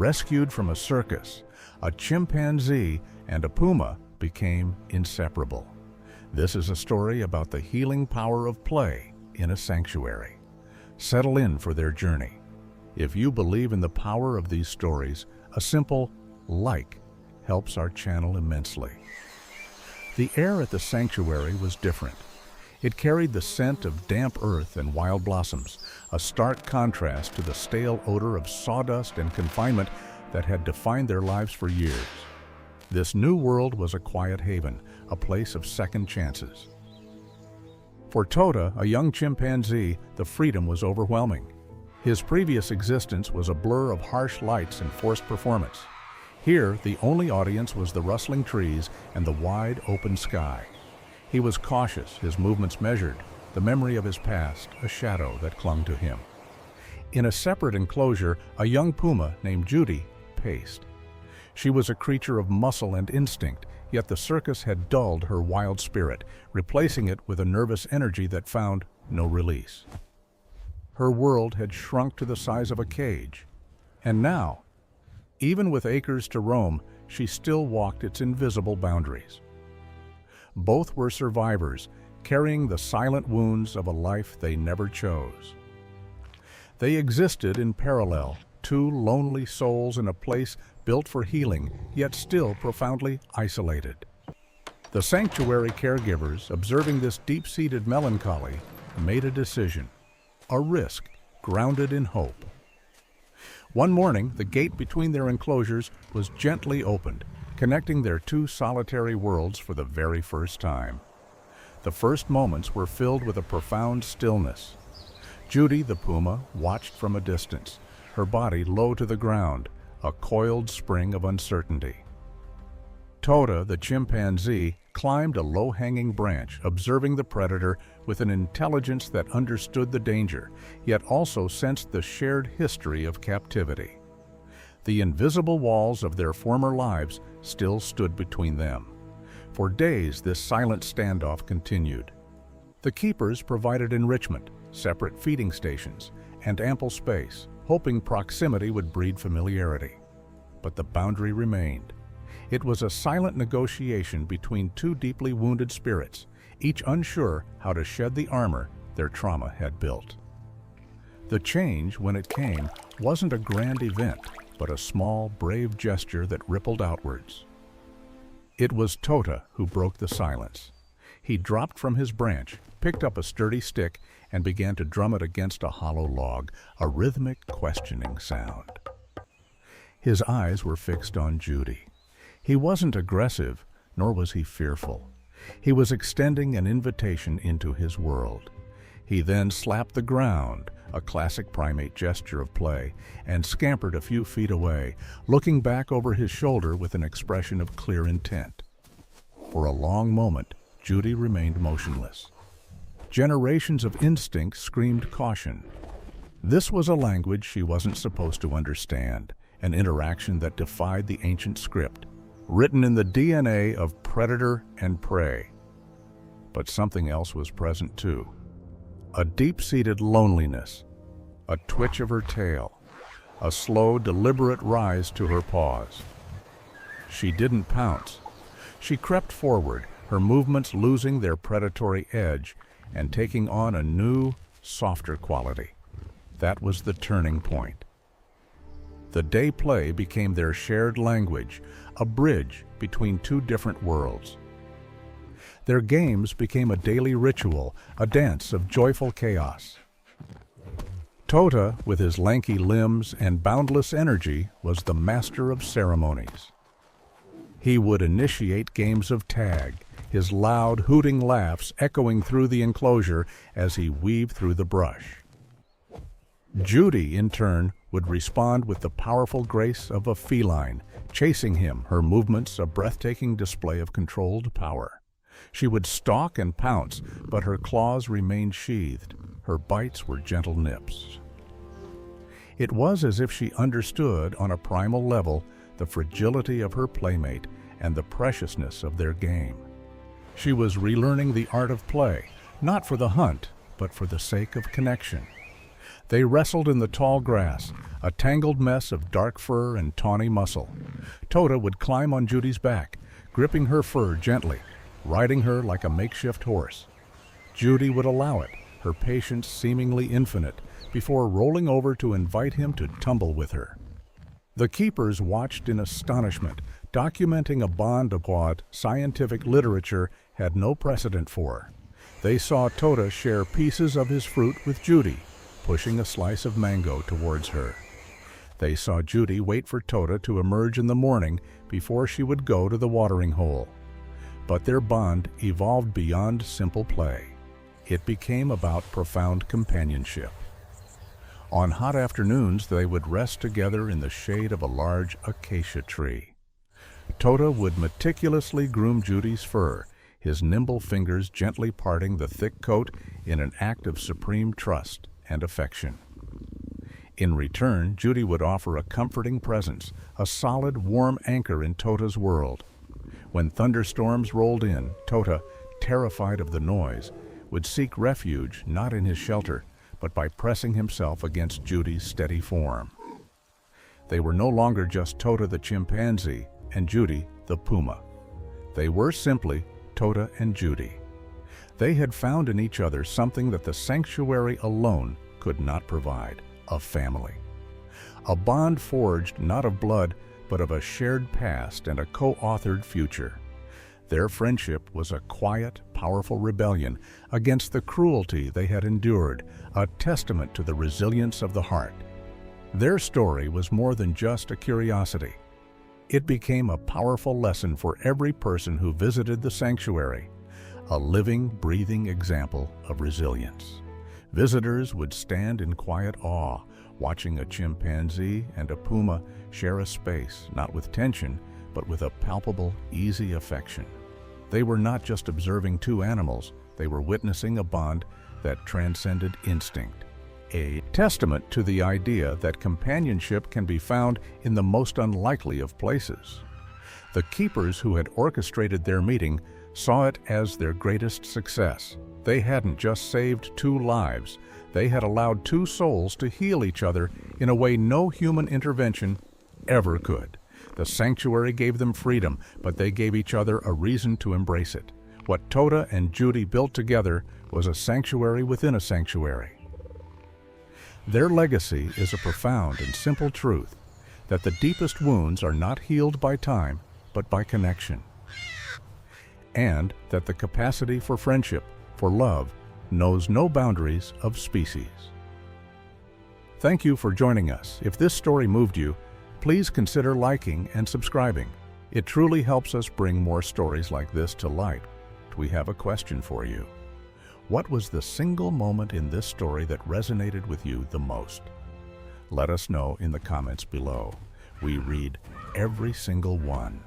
Rescued from a circus, a chimpanzee and a puma became inseparable. This is a story about the healing power of play in a sanctuary. Settle in for their journey. If you believe in the power of these stories, a simple like helps our channel immensely. The air at the sanctuary was different. It carried the scent of damp earth and wild blossoms, a stark contrast to the stale odor of sawdust and confinement that had defined their lives for years. This new world was a quiet haven, a place of second chances. For Tota, a young chimpanzee, the freedom was overwhelming. His previous existence was a blur of harsh lights and forced performance. Here, the only audience was the rustling trees and the wide open sky. He was cautious, his movements measured, the memory of his past a shadow that clung to him. In a separate enclosure, a young puma named Judy paced. She was a creature of muscle and instinct, yet the circus had dulled her wild spirit, replacing it with a nervous energy that found no release. Her world had shrunk to the size of a cage, and now, even with acres to roam, she still walked its invisible boundaries. Both were survivors, carrying the silent wounds of a life they never chose. They existed in parallel, two lonely souls in a place built for healing, yet still profoundly isolated. The sanctuary caregivers, observing this deep-seated melancholy, made a decision, a risk grounded in hope. One morning, the gate between their enclosures was gently opened, connecting their two solitary worlds for the very first time. The first moments were filled with a profound stillness. Judy, the puma, watched from a distance, her body low to the ground, a coiled spring of uncertainty. Tota, the chimpanzee, climbed a low-hanging branch, observing the predator with an intelligence that understood the danger, yet also sensed the shared history of captivity. The invisible walls of their former lives still stood between them. For days, this silent standoff continued. The keepers provided enrichment, separate feeding stations, and ample space, hoping proximity would breed familiarity. But the boundary remained. It was a silent negotiation between two deeply wounded spirits, each unsure how to shed the armor their trauma had built. The change, when it came, wasn't a grand event, but a small, brave gesture that rippled outwards. It was Tota who broke the silence. He dropped from his branch, picked up a sturdy stick, and began to drum it against a hollow log, a rhythmic, questioning sound. His eyes were fixed on Judy. He wasn't aggressive, nor was he fearful. He was extending an invitation into his world. He then slapped the ground, a classic primate gesture of play, and scampered a few feet away, looking back over his shoulder with an expression of clear intent. For a long moment, Judy remained motionless. Generations of instinct screamed caution. This was a language she wasn't supposed to understand, an interaction that defied the ancient script, written in the DNA of predator and prey. But something else was present too. A deep-seated loneliness, a twitch of her tail, a slow, deliberate rise to her paws. She didn't pounce. She crept forward, her movements losing their predatory edge and taking on a new, softer quality. That was the turning point. The day play became their shared language, a bridge between two different worlds. Their games became a daily ritual, a dance of joyful chaos. Tota, with his lanky limbs and boundless energy, was the master of ceremonies. He would initiate games of tag, his loud, hooting laughs echoing through the enclosure as he weaved through the brush. Judy, in turn, would respond with the powerful grace of a feline, chasing him, her movements a breathtaking display of controlled power. She would stalk and pounce, but her claws remained sheathed. Her bites were gentle nips. It was as if she understood on a primal level the fragility of her playmate and the preciousness of their game. She was relearning the art of play, not for the hunt, but for the sake of connection. They wrestled in the tall grass, a tangled mess of dark fur and tawny muscle. Tota would climb on Judy's back, gripping her fur gently, riding her like a makeshift horse. Judy would allow it, her patience seemingly infinite, before rolling over to invite him to tumble with her. The keepers watched in astonishment, documenting a bond of what scientific literature had no precedent for. They saw Tota share pieces of his fruit with Judy, pushing a slice of mango towards her. They saw Judy wait for Tota to emerge in the morning before she would go to the watering hole. But their bond evolved beyond simple play. It became about profound companionship. On hot afternoons, they would rest together in the shade of a large acacia tree. Tota would meticulously groom Judy's fur, his nimble fingers gently parting the thick coat in an act of supreme trust and affection. In return, Judy would offer a comforting presence, a solid, warm anchor in Tota's world. When thunderstorms rolled in, Tota, terrified of the noise, would seek refuge not in his shelter, but by pressing himself against Judy's steady form. They were no longer just Tota the chimpanzee and Judy the puma. They were simply Tota and Judy. They had found in each other something that the sanctuary alone could not provide: a family. A bond forged not of blood, but of a shared past and a co-authored future. Their friendship was a quiet, powerful rebellion against the cruelty they had endured, a testament to the resilience of the heart. Their story was more than just a curiosity. It became a powerful lesson for every person who visited the sanctuary, a living, breathing example of resilience. Visitors would stand in quiet awe, watching a chimpanzee and a puma share a space, not with tension, but with a palpable, easy affection. They were not just observing two animals, they were witnessing a bond that transcended instinct, a testament to the idea that companionship can be found in the most unlikely of places. The keepers who had orchestrated their meeting saw it as their greatest success. They hadn't just saved two lives, they had allowed two souls to heal each other in a way no human intervention ever could. The sanctuary gave them freedom, but they gave each other a reason to embrace it. What Tota and Judy built together was a sanctuary within a sanctuary. Their legacy is a profound and simple truth, that the deepest wounds are not healed by time, but by connection. And that the capacity for friendship, for love, knows no boundaries of species. Thank you for joining us. If this story moved you, please consider liking and subscribing. It truly helps us bring more stories like this to light. We have a question for you. What was the single moment in this story that resonated with you the most? Let us know in the comments below. We read every single one.